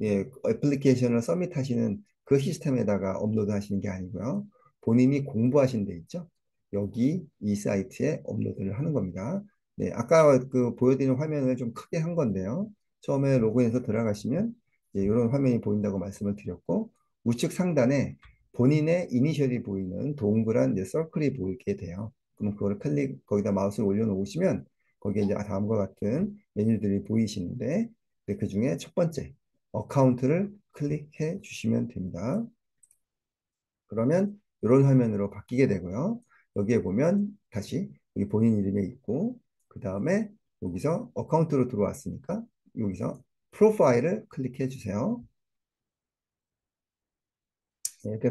예, 애플리케이션을 서밋하시는 그 시스템에다가 업로드 하시는 게 아니고요. 본인이 공부하신 데 있죠? 여기 이 사이트에 업로드를 하는 겁니다. 네, 아까 그 보여드리는 화면을 좀 크게 한 건데요. 처음에 로그인해서 들어가시면 이런 화면이 보인다고 말씀을 드렸고, 우측 상단에 본인의 이니셜이 보이는 동그란 서클이 보이게 돼요. 그럼 그걸 거기다 마우스를 올려놓으시면 거기에 이제 다음과 같은 메뉴들이 보이시는데, 네, 그 중에 첫 번째, 어카운트를 클릭해 주시면 됩니다. 그러면 이런 화면으로 바뀌게 되고요. 여기에 보면 다시 여기 본인 이름이 있고, 그 다음에 여기서 어카운트로 들어왔으니까 여기서 프로파일을 클릭해 주세요. 네, 이렇게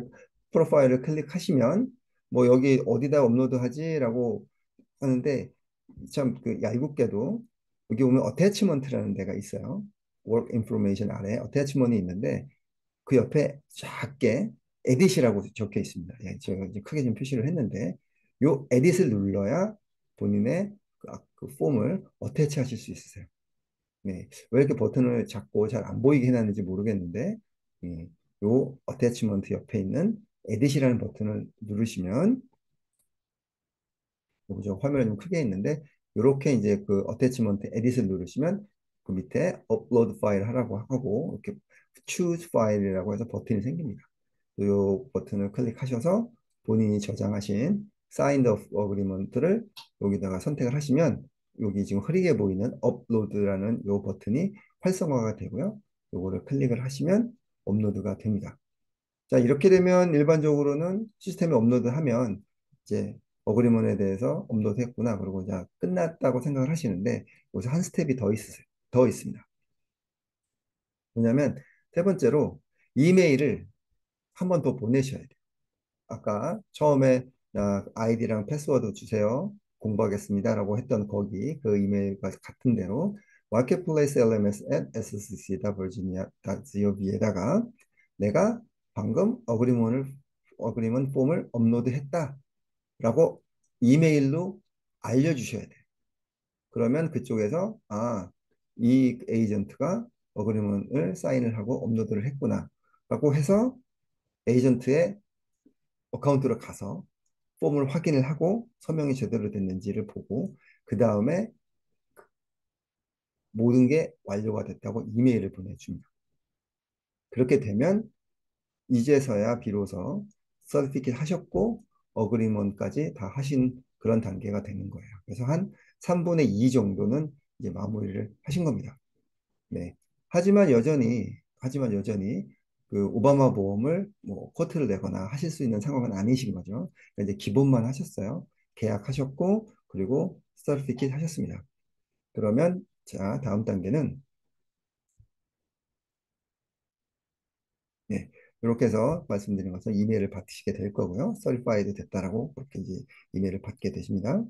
프로파일을 클릭하시면 뭐 여기 어디다 업로드하지라고 하는데, 참 그 얄궂게도 여기 오면 어태치먼트라는 데가 있어요. Work Information 아래 어태치먼트이 있는데 그 옆에 작게 에딧이라고 적혀 있습니다. 예, 제가 이제 크게 좀 표시를 했는데 요 에딧을 눌러야 본인의 그 폼을 어태치 하실 수 있으세요. 네, 왜 이렇게 버튼을 잡고 잘 안 보이게 해놨는지 모르겠는데, 예, 요 어태치먼트 옆에 있는 에딧이라는 버튼을 누르시면, 저 화면이 좀 크게 있는데 이렇게 이제 그 어태치먼트 에딧을 누르시면 그 밑에 업로드 파일 하라고 하고 이렇게 choose 파일이라고 해서 버튼이 생깁니다. 이 버튼을 클릭하셔서 본인이 저장하신 signed up agreement를 여기다가 선택을 하시면 여기 지금 흐리게 보이는 업로드라는 이 버튼이 활성화가 되고요. 요거를 클릭을 하시면 업로드가 됩니다. 자, 이렇게 되면 일반적으로는 시스템에 업로드하면 이제 어그리먼에 대해서 업로드했구나. 그러고 이제 끝났다고 생각을 하시는데 여기서 한 스텝이 더 있습니다. 뭐냐면 세 번째로 이메일을 한 번 더 보내셔야 돼요. 아까 처음에 아이디랑 패스워드 주세요. 공부하겠습니다라고 했던 거기 그 이메일과 같은 대로 marketplacelms@scc.virginia.gov에다가 내가 방금 어그리먼 폼을 업로드했다라고 이메일로 알려주셔야 돼요. 그러면 그쪽에서 이 에이전트가 어그리먼을 사인을 하고 업로드를 했구나라고 해서 에이전트의 어카운트로 가서 폼을 확인을 하고 서명이 제대로 됐는지를 보고 그 다음에 모든 게 완료가 됐다고 이메일을 보내줍니다. 그렇게 되면 이제서야 비로소 서티피킷 하셨고 어그리먼까지 다 하신 그런 단계가 되는 거예요. 그래서 한 3분의 2 정도는 이제 마무리를 하신 겁니다. 네. 하지만 여전히 그 오바마 보험을 뭐 쿼트를 내거나 하실 수 있는 상황은 아니신 거죠. 그러니까 이제 기본만 하셨어요. 계약하셨고 그리고 서티피킷 하셨습니다. 그러면 자, 다음 단계는 네, 이렇게 해서 말씀드린 것처럼 이메일을 받으시게 될 거고요. 서티파이드 됐다라고 그렇게 이제 이메일을 받게 되십니다.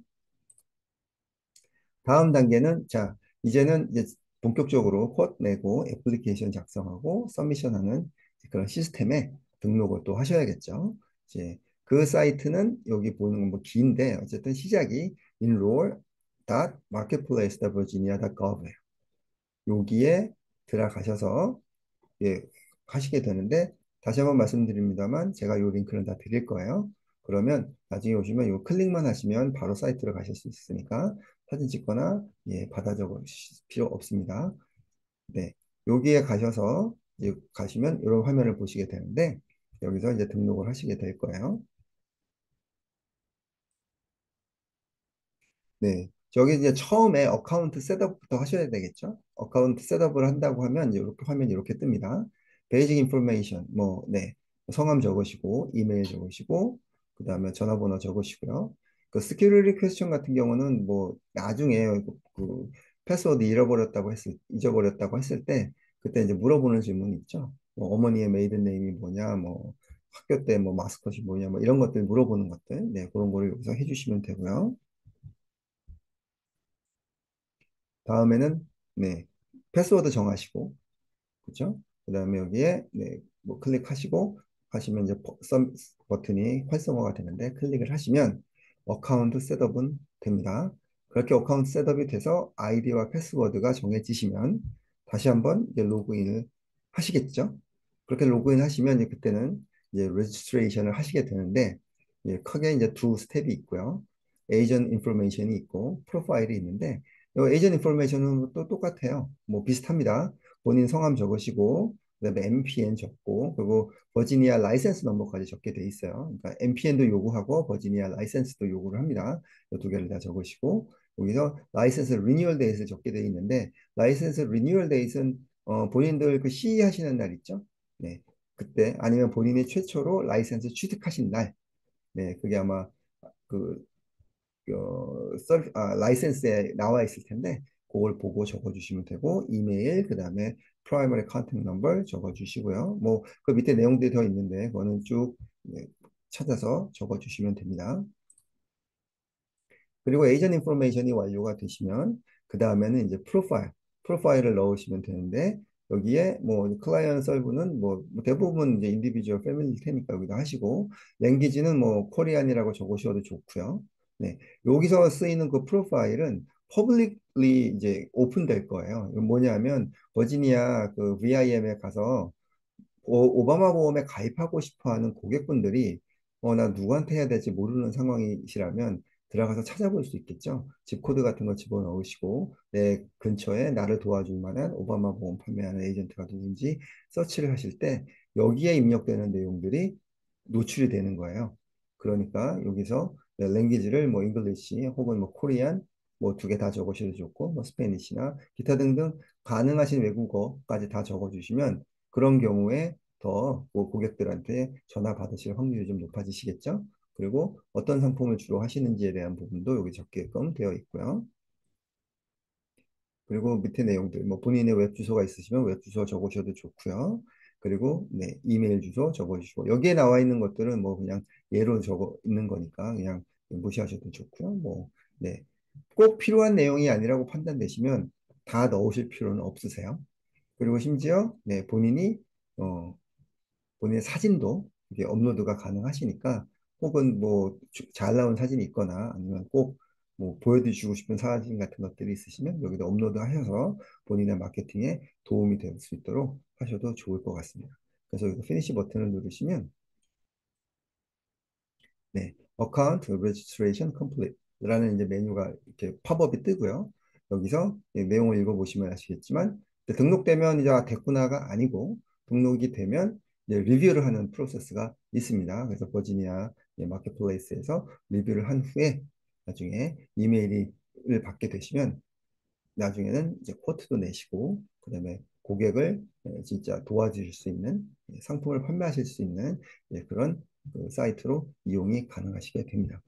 다음 단계는 자, 이제는 이제 본격적으로 쿼트 내고 애플리케이션 작성하고 서미션하는 그런 시스템에 등록을 또 하셔야겠죠. 이제 그 사이트는 여기 보이는 건 뭐 긴데 어쨌든 시작이 enroll.marketplace.virginia.gov예요. 여기에 들어가셔서 예, 하시게 되는데 다시 한번 말씀드립니다만 제가 이 링크를 다 드릴 거예요. 그러면 나중에 오시면 이 클릭만 하시면 바로 사이트로 가실 수 있으니까 사진 찍거나 받아 적으실 필요 없습니다. 네, 여기에 가셔서 이제 가시면 이런 화면을 보시게 되는데 여기서 이제 등록을 하시게 될 거예요. 네. 저기 이제 처음에 어카운트 셋업부터 하셔야 되겠죠? 어카운트 셋업을 한다고 하면 이제 이렇게 화면이 이렇게 뜹니다. 베이직 인포메이션, 뭐, 네. 성함 적으시고, 이메일 적으시고, 그 다음에 전화번호 적으시고요. 그 스큐리티 퀘스천 같은 경우는 뭐, 나중에 그 패스워드 잊어버렸다고 했을 때, 그때 이제 물어보는 질문이 있죠. 뭐, 어머니의 메이든 네임이 뭐냐, 뭐, 학교 때 뭐 마스컷이 뭐냐, 뭐 이런 것들 물어보는 것들, 네, 그런 거를 여기서 해주시면 되고요. 다음에는 네 패스워드 정하시고 그렇죠? 그다음에 여기에 뭐 클릭하시고 하시면 이제 버튼이 활성화가 되는데 클릭을 하시면 어카운트 셋업은 됩니다. 그렇게 어카운트 셋업이 돼서 아이디와 패스워드가 정해지시면 다시 한번 이제 로그인을 하시겠죠? 그렇게 로그인 하시면 이제 그때는 이제 레지스트레이션을 하시게 되는데 예, 크게 이제 두 스텝이 있고요. 에이전트 인포메이션이 있고 프로파일이 있는데 이 에이전트 인포메이션은 또 똑같아요. 뭐 비슷합니다. 본인 성함 적으시고 그다음에 MPN 적고 그리고 버지니아 라이센스 넘버까지 적게 돼 있어요. 그러니까 MPN도 요구하고 버지니아 라이센스도 요구를 합니다. 이 두 개를 다 적으시고 여기서 라이센스 리뉴얼 데이트를 적게 돼 있는데 라이센스 리뉴얼 데이트는 본인들 그 시의하시는 날 있죠? 네. 그때 아니면 본인이 최초로 라이센스 취득하신 날. 네. 그게 아마 그 라이센스에 나와 있을 텐데 그걸 보고 적어주시면 되고 이메일 그다음에 프라이머리 컨택 넘버 적어주시고요. 뭐 그 밑에 내용들이 더 있는데 그거는 쭉 네, 찾아서 적어주시면 됩니다. 그리고 에이전 인포메이션이 완료가 되시면 그 다음에는 이제 프로파일을 넣으시면 되는데 여기에 뭐 클라이언트 서브는 뭐 대부분 이제 인디비주얼 패밀리 테니까 여기다 하시고 랭귀지는 뭐 코리안이라고 적으셔도 좋고요. 네, 여기서 쓰이는 그 프로파일은 퍼블릭리 이제 오픈될 거예요. 이건 뭐냐면 버지니아 그 VIM에 가서 오바마 보험에 가입하고 싶어 하는 고객분들이 나 누구한테 해야 될지 모르는 상황이시라면 들어가서 찾아볼 수 있겠죠. 집 코드 같은 거 집어넣으시고 내 근처에 나를 도와줄 만한 오바마 보험 판매하는 에이전트가 누군지 서치를 하실 때 여기에 입력되는 내용들이 노출이 되는 거예요. 그러니까 여기서 랭귀지를 뭐 잉글리시 혹은 뭐 코리안 뭐 두 개 다 적으셔도 좋고 뭐 스페니시나 기타 등등 가능하신 외국어까지 다 적어주시면 그런 경우에 더뭐 고객들한테 전화 받으실 확률이 좀 높아지시겠죠? 그리고 어떤 상품을 주로 하시는지에 대한 부분도 여기 적게끔 되어 있고요. 그리고 밑에 내용들, 뭐 본인의 웹 주소가 있으시면 웹 주소 적으셔도 좋고요. 그리고 네, 이메일 주소 적어주시고 여기에 나와 있는 것들은 뭐 그냥 예로 적어 있는 거니까 그냥 무시하셔도 좋고요. 뭐 네, 꼭 필요한 내용이 아니라고 판단되시면 다 넣으실 필요는 없으세요. 그리고 심지어 네, 어, 본인의 사진도 이게 업로드가 가능하시니까 혹은 뭐 잘 나온 사진이 있거나 아니면 꼭 뭐 보여주시고 싶은 사진 같은 것들이 있으시면 여기다 업로드 하셔서 본인의 마케팅에 도움이 될 수 있도록 하셔도 좋을 것 같습니다. 그래서 여기 피니시 버튼을 누르시면 네, Account Registration Complete라는 이제 메뉴가 이렇게 팝업이 뜨고요. 여기서 내용을 읽어보시면 아시겠지만 등록되면 이제 됐구나가 아니고 등록이 되면 이제 리뷰를 하는 프로세스가 있습니다. 그래서 버지니아 마켓플레이스에서 리뷰를 한 후에 나중에 이메일을 받게 되시면 나중에는 이제 쿼트도 내시고 그다음에 고객을 진짜 도와주실 수 있는 상품을 판매하실 수 있는 그런 그 사이트로 이용이 가능하시게 됩니다.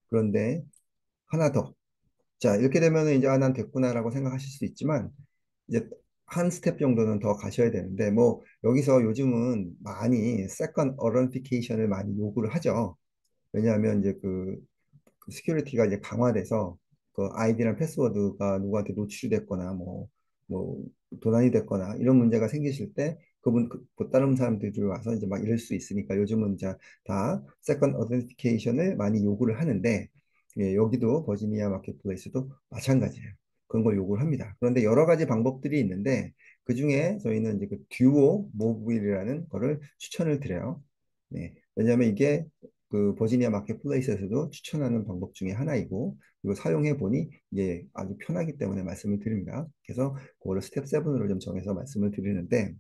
그런데 하나 더. 자, 이렇게 되면 이제 난 됐구나라고 생각하실 수 있지만 이제 한 스텝 정도는 더 가셔야 되는데 뭐 여기서 요즘은 많이 세컨 어런티케이션을 많이 요구를 하죠. 왜냐하면 이제 그 시큐리티가 이제 강화돼서 그 아이디랑 패스워드가 누구한테 노출이 됐거나 뭐 도난이 됐거나 이런 문제가 생기실 때 그 다른 사람들이 와서 이제 막 이럴 수 있으니까 요즘은 이제 다 세컨 어덴티케이션을 많이 요구를 하는데 예, 여기도 버지니아 마켓플레이스도 마찬가지예요. 그런 걸 요구를 합니다. 그런데 여러 가지 방법들이 있는데 그 중에 저희는 이제 그 듀오 모빌이라는 거를 추천을 드려요. 네, 왜냐하면 이게 그 버지니아 마켓플레이스에서도 추천하는 방법 중에 하나이고 이거 사용해 보니 이게 아주 편하기 때문에 말씀을 드립니다. 그래서 그거를 스텝 7으로 좀 정해서 말씀을 드리는데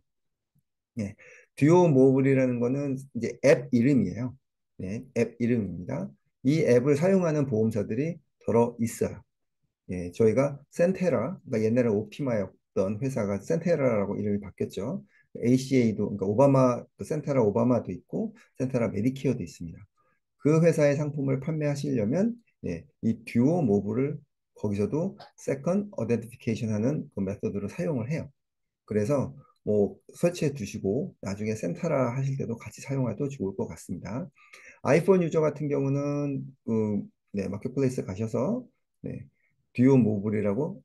예, 듀오 모블이라는 거는 이제 앱 이름이에요. 네, 앱 이름입니다. 이 앱을 사용하는 보험사들이 더러 있어요. 예, 저희가 센테라, 그러니까 옛날에 옵티마였던 회사가 센테라라고 이름이 바뀌었죠. ACA도, 그러니까 오바마, 그 센테라 오바마도 있고, 센테라 메디케어도 있습니다. 그 회사의 상품을 판매하시려면 예, 이 듀오 모브를 거기서도 세컨 어덴티피케이션 하는 그 메서드로 사용을 해요. 그래서 뭐 설치해 두시고 나중에 센타라 하실 때도 같이 사용해도 좋을 것 같습니다. 아이폰 유저 같은 경우는 네, 마켓플레이스 가셔서 네, 듀오 모블이라고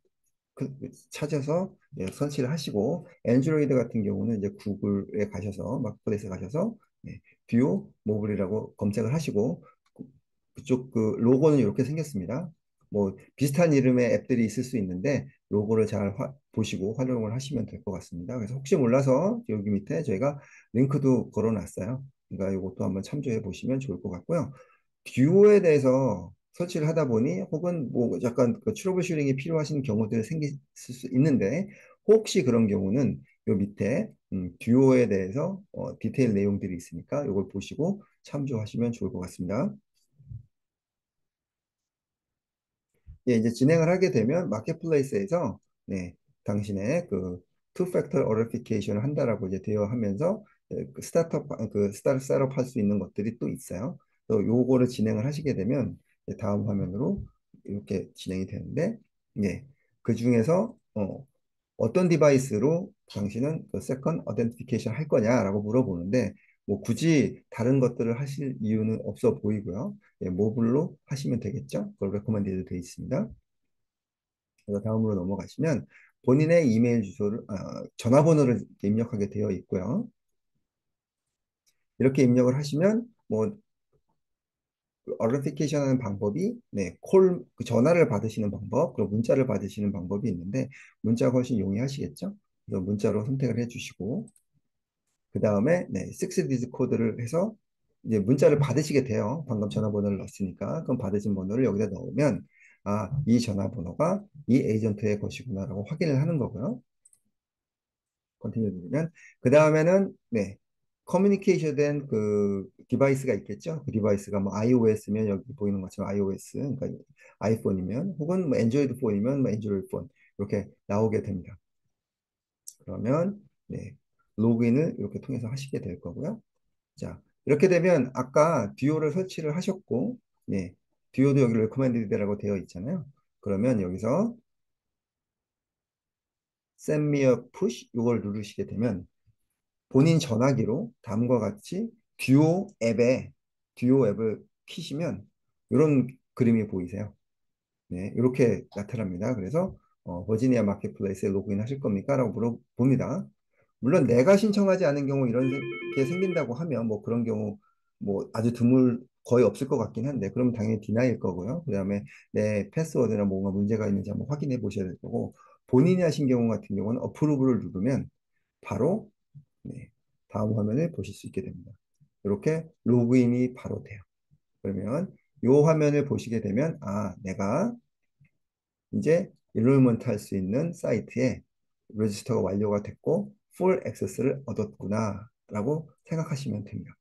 찾아서 예, 설치를 하시고 안드로이드 같은 경우는 이제 구글에 가셔서 마켓플레이스에 가셔서 예, 듀오 모블이라고 검색을 하시고 그쪽 그 로고는 이렇게 생겼습니다. 뭐 비슷한 이름의 앱들이 있을 수 있는데 로고를 잘 보시고 활용을 하시면 될 것 같습니다. 그래서 혹시 몰라서 여기 밑에 저희가 링크도 걸어놨어요. 그러니까 이것도 한번 참조해 보시면 좋을 것 같고요. 듀오에 대해서 설치를 하다 보니 혹은 뭐 약간 그 트러블 슈링이 필요하신 경우들이 생길 수 있는데 혹시 그런 경우는 요 밑에 듀오에 대해서 디테일 내용들이 있으니까 이걸 보시고 참조하시면 좋을 것 같습니다. 예, 이제 진행을 하게 되면 마켓플레이스에서 네, 당신의 그 투 팩터 어리피케이션을 한다라고 이제 되어 하면서 그 스타트업 할 수 있는 것들이 또 있어요. 또 요거를 진행을 하시게 되면 이제 다음 화면으로 이렇게 진행이 되는데 예, 그 중에서 어떤 디바이스로 당신은 그 세컨 어덴티피케이션 할 거냐라고 물어보는데 뭐 굳이 다른 것들을 하실 이유는 없어 보이고요. 예, 모블로 하시면 되겠죠. 그걸 레코멘드 되어 있습니다. 그래서 다음으로 넘어가시면 본인의 이메일 주소를 전화번호를 입력하게 되어 있고요. 이렇게 입력을 하시면 뭐 어렌티케이션 하는 방법이 네, 그 전화를 받으시는 방법, 그리고 문자를 받으시는 방법이 있는데 문자가 훨씬 용이하시겠죠? 그래서 문자로 선택을 해주시고 그 다음에 네, 6디지 코드를 해서 이제 문자를 받으시게 돼요. 방금 전화번호를 넣었으니까. 그럼 받으신 번호를 여기다 넣으면 이 전화번호가 이 에이전트의 것이구나라고 확인을 하는 거고요. 컨티뉴 누르면 그 다음에는 네, 커뮤니케이션 된 그 디바이스가 있겠죠. 그 디바이스가 뭐 iOS면 여기 보이는 것처럼 iOS, 그러니까 아이폰이면 혹은 뭐 안드로이드 폰이면 뭐 안드로이드 폰 이렇게 나오게 됩니다. 그러면 네, 로그인을 이렇게 통해서 하시게 될 거고요. 자, 이렇게 되면 아까 듀오를 설치를 하셨고, 네, 듀오도 여기 recommended라고 되어 있잖아요. 그러면 여기서 send me a push 이걸 누르시게 되면 본인 전화기로 다음과 같이 듀오 앱을 키시면 이런 그림이 보이세요. 네, 이렇게 나타납니다. 그래서 버지니아 마켓플레이스에 로그인 하실 겁니까? 라고 물어봅니다. 물론 내가 신청하지 않은 경우 이런 게 생긴다고 하면 뭐 그런 경우 뭐 아주 드물 거의 없을 것 같긴 한데 그러면 당연히 디나일 거고요. 그다음에 내 패스워드나 뭔가 문제가 있는지 한번 확인해 보셔야 될 거고 본인이 하신 경우 같은 경우는 어프로브를 누르면 바로 네, 다음 화면을 보실 수 있게 됩니다. 이렇게 로그인이 바로 돼요. 그러면 이 화면을 보시게 되면 내가 이제 인롤먼트 할 수 있는 사이트에 레지스터가 완료가 됐고 풀 액세스를 얻었구나 라고 생각하시면 됩니다.